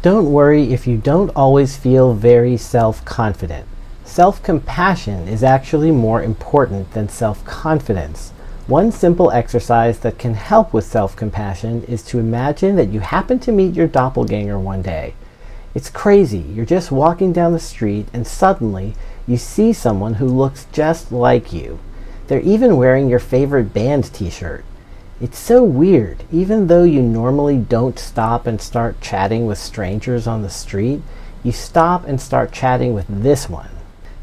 Don't worry if you don't always feel very self-confident. Self-compassion is actually more important than self-confidence. One simple exercise that can help with self-compassion is to imagine that you happen to meet your doppelganger one day. It's crazy. You're just walking down the street and suddenly you see someone who looks just like you. They're even wearing your favorite band t-shirt. It's so weird. Even though you normally don't stop and start chatting with strangers on the street, you stop and start chatting with this one.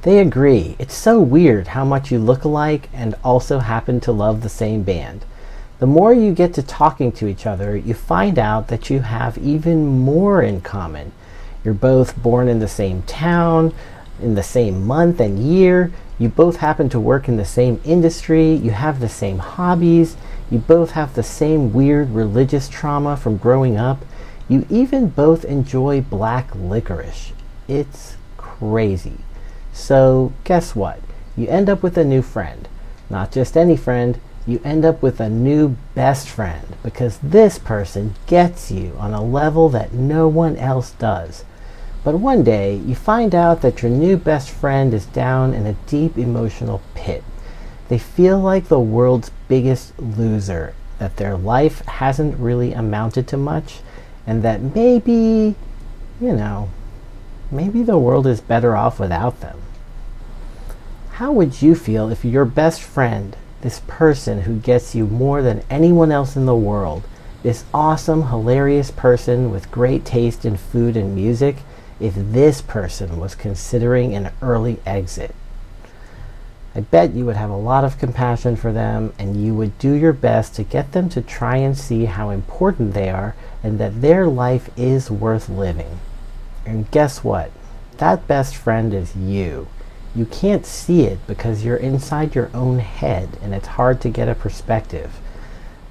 They agree. It's so weird how much you look alike and also happen to love the same band. The more you get to talking to each other, you find out that you have even more in common. You're both born in the same town, in the same month and year. You both happen to work in the same industry. You have the same hobbies. You both have the same weird religious trauma from growing up. You even both enjoy black licorice. It's crazy. So guess what? You end up with a new friend. Not just any friend, you end up with a new best friend because this person gets you on a level that no one else does. But one day, you find out that your new best friend is down in a deep emotional pit. They feel like the world's biggest loser, that their life hasn't really amounted to much, and that maybe, maybe the world is better off without them. How would you feel if your best friend, this person who gets you more than anyone else in the world, this awesome, hilarious person with great taste in food and music, if this person was considering an early exit? I bet you would have a lot of compassion for them and you would do your best to get them to try and see how important they are and that their life is worth living. And guess what? That best friend is you. You can't see it because you're inside your own head and it's hard to get a perspective.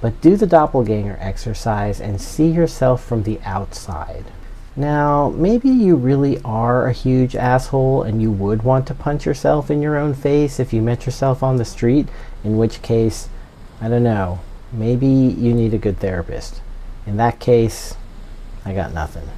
But do the doppelganger exercise and see yourself from the outside. Now, maybe you really are a huge asshole and you would want to punch yourself in your own face if you met yourself on the street, in which case, I don't know, maybe you need a good therapist. In that case, I got nothing.